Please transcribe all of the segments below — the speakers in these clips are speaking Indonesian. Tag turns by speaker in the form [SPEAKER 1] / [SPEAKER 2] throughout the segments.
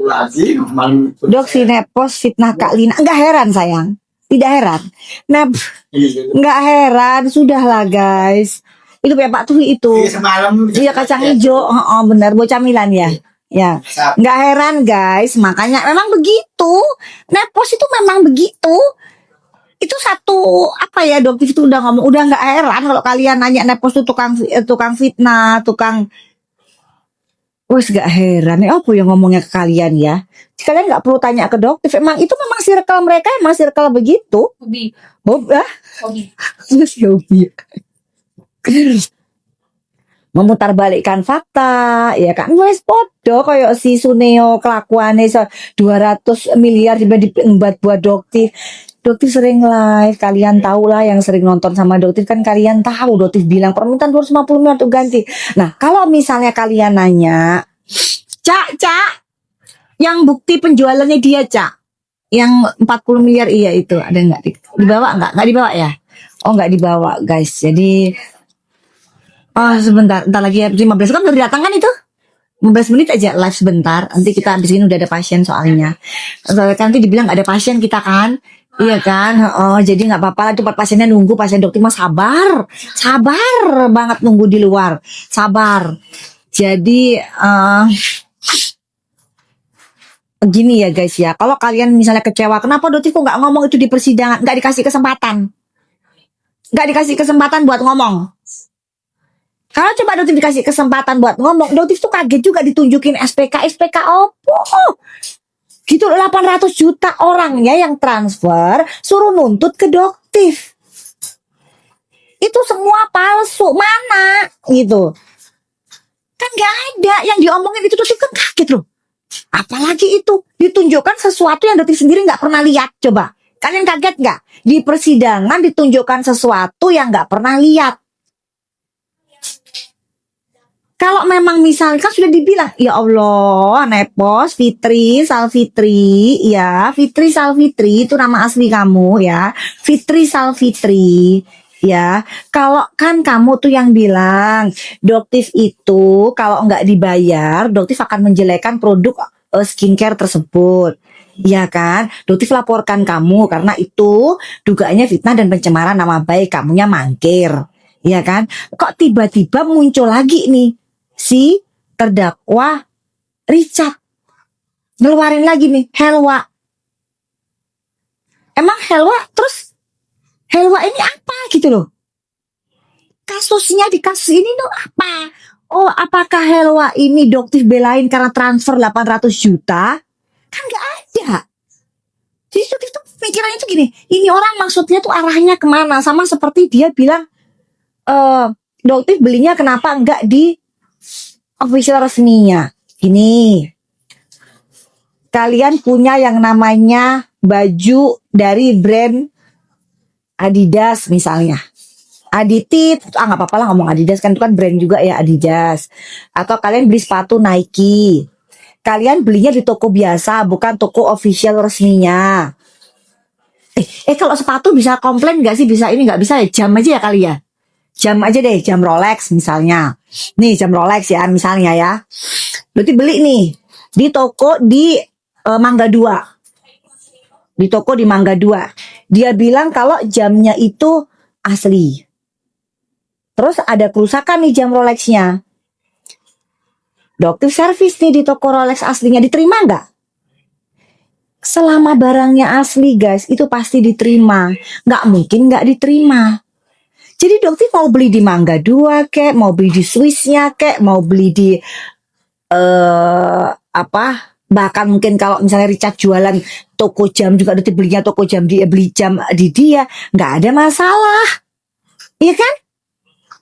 [SPEAKER 1] lagi
[SPEAKER 2] Dok, si Nepos fitnah Kak Lina. Enggak heran sayang. Tidak heran. Enggak heran. Sudahlah guys. Itu ya Pak Tuhi itu. Iya kacang hijau. Oh, benar. Bocah Milan ya. Ya. Enggak heran guys. Makanya memang begitu. Nepos itu memang begitu. Itu satu apa ya Dok itu udah ngomong. Udah enggak heran kalau kalian nanya Nepos itu tukang fitnah, tukang. Wes gak heran ya apa yang ngomongnya ke kalian ya. Kalian nggak perlu tanya ke dokter. Emang itu memang circle mereka emang circle begitu.
[SPEAKER 3] Hobi.
[SPEAKER 2] Hobi. Memutarbalikkan fakta ya kan wes podo kayak si Suneo kelakuannya 200 miliar dibanding buat dokter. Dokter sering live, kalian tahu lah yang sering nonton sama dokter kan kalian tahu dokter bilang permintaan 250 miliar tuh ganti. Nah kalau misalnya kalian nanya, Cak, yang bukti penjualannya dia Cak, yang 40 miliar iya itu ada nggak dibawa nggak dibawa ya? Oh nggak dibawa guys. Jadi, sebentar, entar lagi ya 15 kan udah datang kan itu? 15 menit aja live sebentar. Nanti kita habis ini udah ada pasien soalnya. Soalnya nanti dibilang ada pasien kita kan. Iya kan, jadi nggak apa-apa lah tempat pasiennya nunggu pasien dokter mah sabar banget nunggu di luar, sabar. Jadi gini ya guys ya, kalau kalian misalnya kecewa, kenapa dokter kok nggak ngomong itu di persidangan, nggak dikasih kesempatan buat ngomong. Kalau coba dokter dikasih kesempatan buat ngomong, dokter tuh kaget juga ditunjukin SPK opo. Gitu 800 juta orang ya yang transfer suruh nuntut ke dokter. Itu semua palsu, mana gitu. Kan gak ada yang diomongin itu dokter kan kaget loh. Apalagi itu ditunjukkan sesuatu yang dokter sendiri gak pernah lihat. Coba, kalian kaget gak? Di persidangan ditunjukkan sesuatu yang gak pernah lihat. Kalau memang misalnya kan sudah dibilang, ya Allah, Nepos, Fitri Salfitri, ya, Fitri Salfitri itu nama asli kamu ya, Fitri Salfitri, ya. Kalau kan kamu tuh yang bilang, dokter itu kalau nggak dibayar, dokter akan menjelekkan produk skincare tersebut. Ya kan, dokter laporkan kamu karena itu dugaannya fitnah dan pencemaran nama baik, kamunya mangkir. Ya kan, kok tiba-tiba muncul lagi nih si terdakwa Richard ngeluarin lagi nih Helwa. Emang Helwa ini apa gitu loh, kasusnya di kasus ini tuh apa? Oh, apakah Helwa ini dokter belain karena transfer 800 juta? Kan gak ada. Jadi dokter tuh pikirannya tuh gini, ini orang maksudnya tuh arahnya kemana? Sama seperti dia bilang dokter belinya kenapa enggak di official resminya. Ini kalian punya yang namanya baju dari brand Adidas misalnya, Aditit, nggak apa-apa lah ngomong Adidas kan itu kan brand juga ya Adidas. Atau kalian beli sepatu Nike, kalian belinya di toko biasa bukan toko official resminya. Kalau sepatu bisa komplain nggak sih? Bisa ini nggak bisa ya? Jam aja ya kali ya. Jam aja deh, jam Rolex misalnya. Nih jam Rolex ya misalnya ya. Berarti beli nih di toko di Mangga 2. Di toko di Mangga 2. Dia bilang kalau jamnya itu asli. Terus ada kerusakan nih jam Rolexnya. Dokter servis nih di toko Rolex aslinya, diterima nggak? Selama barangnya asli guys, itu pasti diterima. Nggak mungkin nggak diterima. Jadi dokter mau beli di Mangga 2 kek, mau beli di Swissnya kek, mau beli di bahkan mungkin kalau misalnya Richard jualan toko jam juga dokter belinya toko jam dia, beli jam di dia, nggak ada masalah. Iya kan?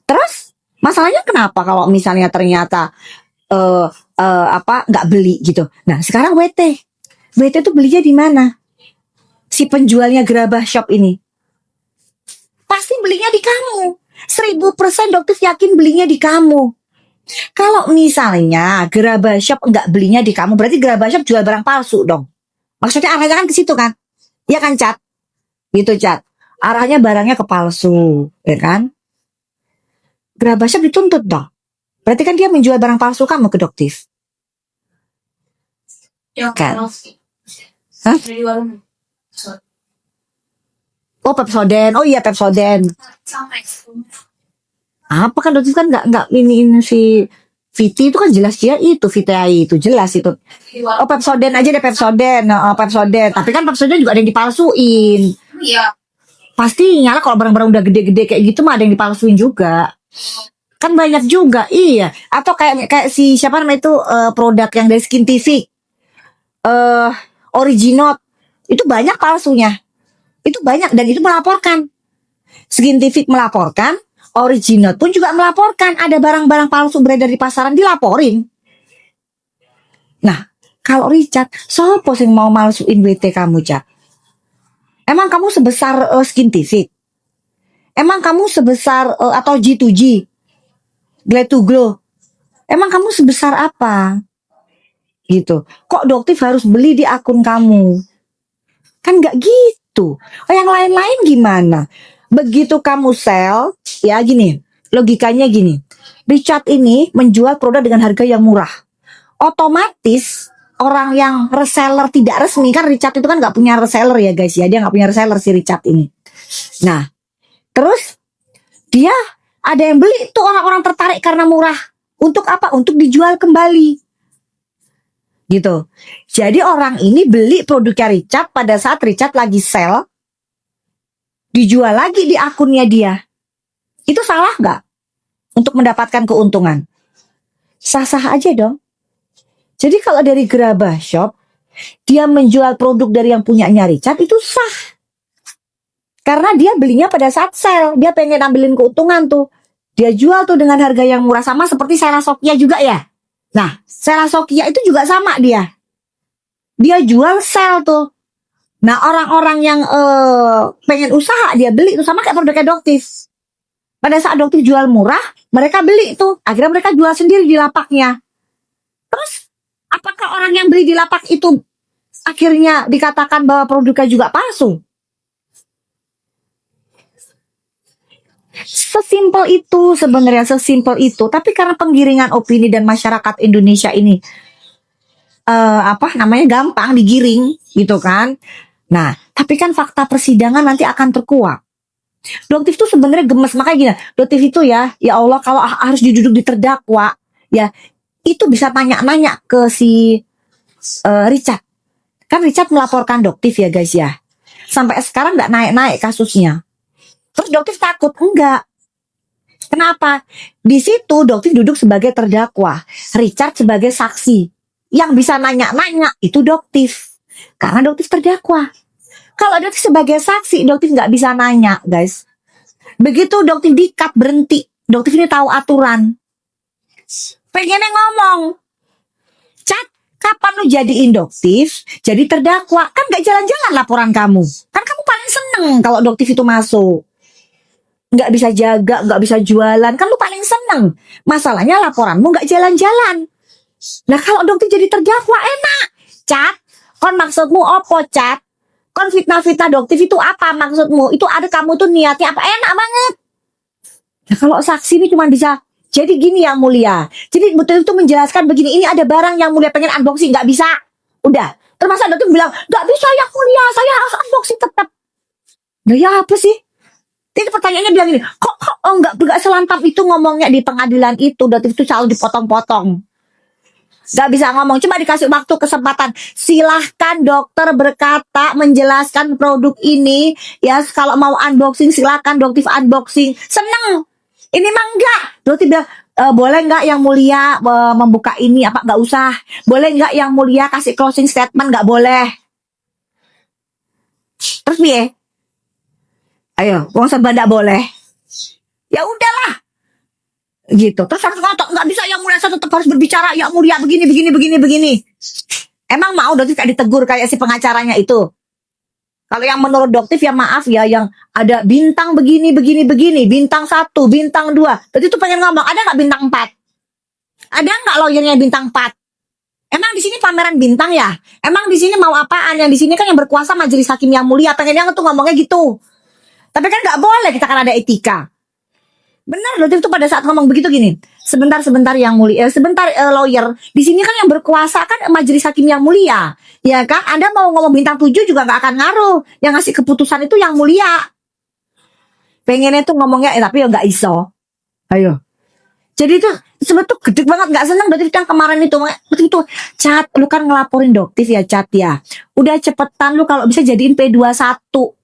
[SPEAKER 2] Terus masalahnya kenapa kalau misalnya ternyata nggak beli gitu. Nah, sekarang WT tuh belinya di mana? Si penjualnya Gerabah Shop ini pasti belinya di kamu. 1000% dokter yakin belinya di kamu. Kalau misalnya Gerabah Shop nggak belinya di kamu, berarti Gerabah Shop jual barang palsu dong. Maksudnya arahnya kan ke situ kan? Iya kan, Cat? Gitu, Cat. Arahnya barangnya ke palsu, ya kan? Gerabah Shop dituntut dong. Berarti kan dia menjual barang palsu kamu ke dokter. Kan? Hah? Oh, Pepsodent. Oh iya, Pepsodent. Apa kan dokter kan nggak ini si Viti itu kan jelas dia itu VTI itu jelas itu. Oh, Pepsodent aja deh, Pepsodent. Nah, Pepsodent. Tapi kan Pepsodent juga ada yang dipalsuin.
[SPEAKER 1] Iya.
[SPEAKER 2] Pastinya lah kalau barang-barang udah gede-gede kayak gitu mah ada yang dipalsuin juga. Kan banyak juga, iya. Atau kayak si siapa namanya itu produk yang dari Skintific, Originot, itu banyak palsunya. Itu banyak dan itu melaporkan. Skintific melaporkan, Originot pun juga melaporkan ada barang-barang palsu beredar di pasaran dilaporin. Nah, kalau Richard, sopo sing mau malsuin WT kamu, Cak? Emang kamu sebesar Skintific? Emang kamu sebesar atau G2G? Glad to Glow? Emang kamu sebesar apa? Gitu. Kok Doktif harus beli di akun kamu? Kan nggak gitu. Oh, yang lain-lain gimana? Begitu kamu sell, ya gini, logikanya gini. Richard ini menjual produk dengan harga yang murah. Otomatis orang yang reseller tidak resmi, kan Richard itu kan nggak punya reseller ya guys ya, dia nggak punya reseller si Richard ini. Nah, terus dia ada yang beli tuh, orang-orang tertarik karena murah. Untuk apa? Untuk dijual kembali. Gitu. Jadi orang ini beli produknya Richard pada saat Richard lagi sell, dijual lagi di akunnya dia. Itu salah nggak? Untuk mendapatkan keuntungan? Sah-sah aja dong. Jadi kalau dari Gerabah Shop, dia menjual produk dari yang punyanya Richard, itu sah. Karena dia belinya pada saat sell, dia pengen ambilin keuntungan tuh. Dia jual tuh dengan harga yang murah, sama seperti Sela Sokia juga ya. Nah, Sela Sokia itu juga sama dia. Dia jual sell tuh. Nah, orang-orang yang pengen usaha dia beli tuh, sama kayak produknya Doktif. Pada saat Doktif jual murah, mereka beli tuh. Akhirnya mereka jual sendiri di lapaknya. Terus, apakah orang yang beli di lapak itu akhirnya dikatakan bahwa produknya juga palsu? Sesimpel itu sebenarnya, sesimpel itu. Tapi karena penggiringan opini dan masyarakat Indonesia ini gampang digiring gitu kan. Nah, tapi kan fakta persidangan nanti akan terkuak. Doktif tuh sebenarnya gemes, makanya gini, Doktif itu ya Allah, kalau harus duduk di terdakwa, ya itu bisa nanya-nanya ke si Richard. Kan Richard melaporkan Doktif ya guys ya. Sampai sekarang nggak naik-naik kasusnya. Terus Doktif takut? Enggak. Kenapa? Di situ Doktif duduk sebagai terdakwa, Richard sebagai saksi. Yang bisa nanya-nanya itu Doktif. Karena Doktif terdakwa. Kalau Doktif sebagai saksi, Doktif nggak bisa nanya, guys. Begitu Doktif di-cut berhenti, Doktif ini tahu aturan. Pengennya ngomong, Cat, kapan lu jadiin Doktif jadi terdakwa? Kan nggak jalan-jalan laporan kamu. Kan kamu paling seneng kalau Doktif itu masuk. Nggak bisa jaga, nggak bisa jualan, kan lu paling seneng. Masalahnya laporanmu nggak jalan-jalan. Nah kalau Doktif jadi terdakwa enak. Cat, kon maksudmu apa, Cat? Kon fitnah-fitnah Doktif itu apa maksudmu? Itu ada kamu tuh niatnya apa? Enak banget. Nah kalau saksi ini cuma bisa, jadi gini yang mulia. Jadi betul itu menjelaskan begini, ini ada barang yang mulia pengen unboxing, nggak bisa. Udah. Termasuk Doktif bilang, nggak bisa yang mulia, saya harus unboxing tetap. Nah ya apa sih? Jadi pertanyaannya bilang gini, kok nggak selantap itu ngomongnya di pengadilan itu, Doktif itu selalu dipotong-potong. Gak bisa ngomong, cuma dikasih waktu kesempatan. Silahkan dokter berkata, menjelaskan produk ini. Ya kalau mau unboxing silahkan Doktif unboxing. Seneng. Ini mah enggak. Doktif bilang, boleh nggak yang mulia membuka ini apa? Nggak usah. Boleh nggak yang mulia kasih closing statement? Nggak boleh. Terus piye? Ayo, wong serba nggak boleh. Ya udahlah. Gitu. Terus harus ngotot, nggak bisa yang mulia, saya tetap harus berbicara yang mulia begini. Emang mau Doktif kayak ditegur kayak si pengacaranya itu? Kalau yang menurut Doktif ya maaf ya, yang ada bintang begini, bintang 1, bintang 2. Doktif tuh pengen ngomong, ada nggak bintang 4? Ada nggak lawyernya bintang 4? Emang di sini pameran bintang ya? Emang di sini mau apaan? Yang di sini kan yang berkuasa majelis hakim yang mulia, pengen yang tuh ngomongnya gitu. Tapi kan nggak boleh, kita kan ada etika. Benar, Doktif tuh pada saat ngomong begitu gini, sebentar yang mulia, sebentar lawyer. Di sini kan yang berkuasa kan majelis hakim yang mulia, ya kan? Anda mau ngomong bintang 7 juga nggak akan ngaruh. Yang ngasih keputusan itu yang mulia. Pengennya tuh ngomongnya, tapi ya nggak iso. Ayo. Jadi itu sebetulnya gede banget, nggak senang Doktif yang kemarin itu Cat, lu kan ngelaporin Doktif ya Cat ya. Udah cepetan lu kalau bisa jadiin P21.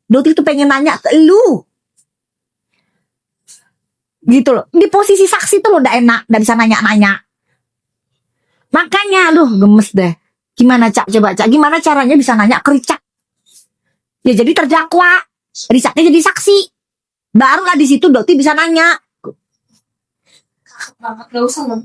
[SPEAKER 2] Doktif tuh pengen nanya ke lu. Gitu loh. Di posisi saksi tuh lo udah enak, udah bisa nanya-nanya. Makanya lu gemes deh. Gimana Cak, coba Cak, gimana caranya bisa nanya ke Richard? Ya jadi terdakwa, Richardnya jadi saksi. Barulah di situ Doktif bisa nanya.
[SPEAKER 1] Banget, gak usah loh.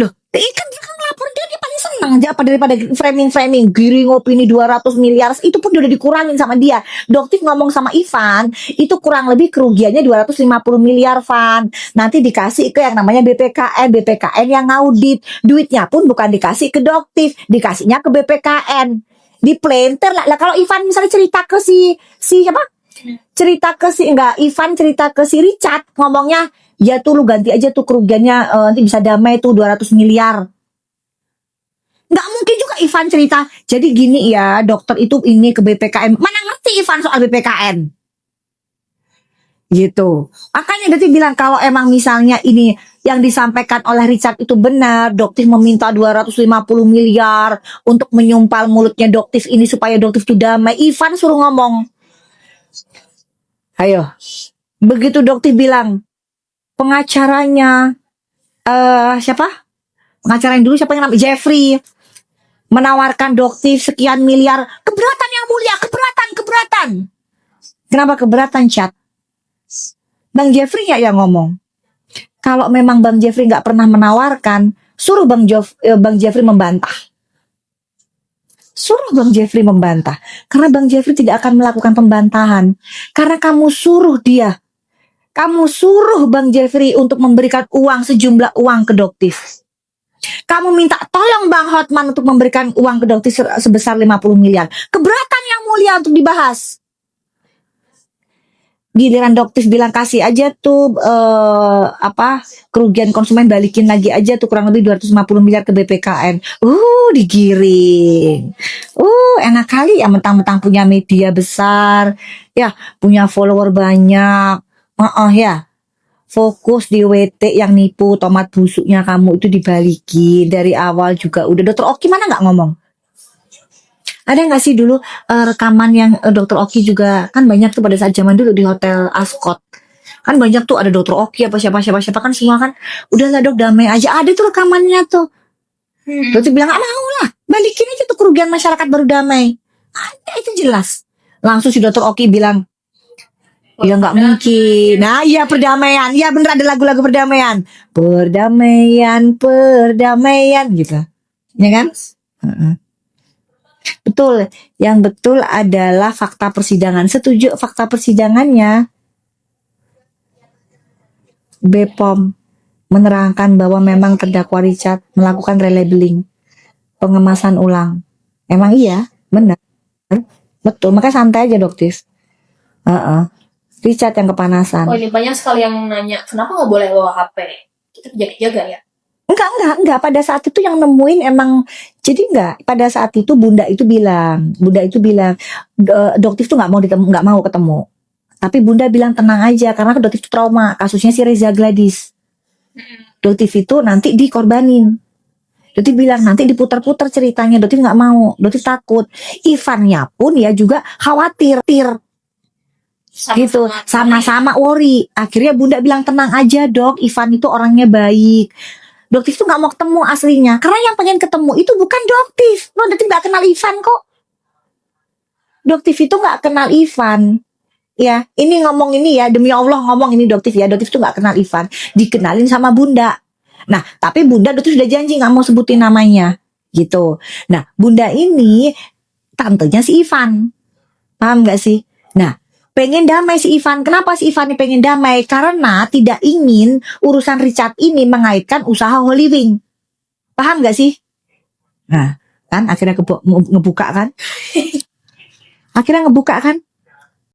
[SPEAKER 2] Loh, kan dia kan lapor, dia paling senang aja daripada framing giring opini 200 miliar. Itu pun udah dikurangin sama dia. Doktif ngomong sama Ivan, itu kurang lebih kerugiannya 250 miliar, Van. Nanti dikasih ke yang namanya BPKN yang ngaudit. Duitnya pun bukan dikasih ke Doktif, dikasihnya ke BPKN. Di planter lah. Kalau Ivan misalnya cerita ke si siapa? Ivan cerita ke si Richard, ngomongnya, ya tuh lu ganti aja tuh kerugiannya, nanti bisa damai tuh 200 miliar. Nggak mungkin juga Ivan cerita, jadi gini ya dokter itu ini ke BPKN. Mana ngerti Ivan soal BPKN? Gitu. Makanya Doktif bilang kalau emang misalnya ini yang disampaikan oleh Richard itu benar, Doktif meminta 250 miliar untuk menyumpal mulutnya Doktif ini supaya Doktif itu damai. Ivan suruh ngomong. Ayo. Begitu Doktif bilang, pengacaranya siapa? Pengacara yang dulu siapa yang namanya Jeffrey menawarkan Doktif sekian miliar. Keberatan yang mulia, keberatan. Kenapa keberatan, Chat? Bang Jeffrey ya yang ngomong. Kalau memang Bang Jeffrey nggak pernah menawarkan, suruh Bang Jeffrey membantah. Suruh Bang Jeffrey membantah. Karena Bang Jeffrey tidak akan melakukan pembantahan. Karena kamu suruh dia. Kamu suruh Bang Jeffrey untuk memberikan uang sejumlah uang ke Doktif. Kamu minta tolong Bang Hotman untuk memberikan uang ke Doktif sebesar 50 miliar. Keberatan yang mulia untuk dibahas. Giliran Doktif bilang kasih aja tuh kerugian konsumen, balikin lagi aja tuh kurang lebih 250 miliar ke BPKN. Digiring. Enak kali ya mentang-mentang punya media besar, ya punya follower banyak. Ya. Fokus di WT yang nipu tomat busuknya kamu itu dibalikin dari awal juga. Udah Dokter Oki mana nggak ngomong? Ada nggak sih dulu rekaman yang Dokter Oki juga kan banyak tuh pada saat zaman dulu di Hotel Ascot, kan banyak tuh ada Dokter Oki apa siapa kan semua kan udahlah dok damai aja, ada tuh rekamannya tuh. Dokter bilang nggak mau lah, balikin aja tuh kerugian masyarakat baru damai. Ada itu jelas. Langsung si Dokter Oki bilang ya nggak mungkin. Nah iya perdamaian, ya bener ada lagu-lagu perdamaian gitu, ya kan? Betul, yang betul adalah fakta persidangan. Setuju fakta persidangannya. BPOM menerangkan bahwa memang terdakwa Richard melakukan relabeling, pengemasan ulang. Emang iya, benar. Betul, makanya santai aja Doktif. Richard yang kepanasan.
[SPEAKER 1] Ini banyak sekali yang nanya, kenapa nggak boleh bawa HP? Kita jaga-jaga ya.
[SPEAKER 2] Enggak. Pada saat itu yang nemuin emang, jadi enggak. Pada saat itu Bunda itu bilang, Doktif tuh nggak mau ketemu. Tapi Bunda bilang tenang aja, karena Doktif itu trauma. Kasusnya si Reza Gladys. Doktif itu nanti dikorbanin. Doktif bilang nanti diputar-putar ceritanya. Doktif nggak mau. Doktif takut. Ivannya pun ya juga khawatir. Sama-sama worry. Akhirnya Bunda bilang tenang aja dok, Ivan itu orangnya baik. Doktif tuh nggak mau ketemu aslinya, karena yang pengen ketemu itu bukan Doktif. Doktif nggak kenal Ivan kok. Doktif itu nggak kenal Ivan. Ya, ini ngomong ini ya, demi Allah ngomong ini Doktif ya. Doktif tuh nggak kenal Ivan, dikenalin sama Bunda. Nah, tapi Bunda Doktif sudah janji nggak mau sebutin namanya, gitu. Nah, Bunda ini tantenya si Ivan, paham nggak sih? Nah, pengen damai si Ivan. Kenapa si Ivan ini pengen damai? Karena tidak ingin urusan Richard ini mengaitkan usaha Holy Wing. Paham gak sih? Nah, kan akhirnya ngebuka kan? Akhirnya ngebuka kan?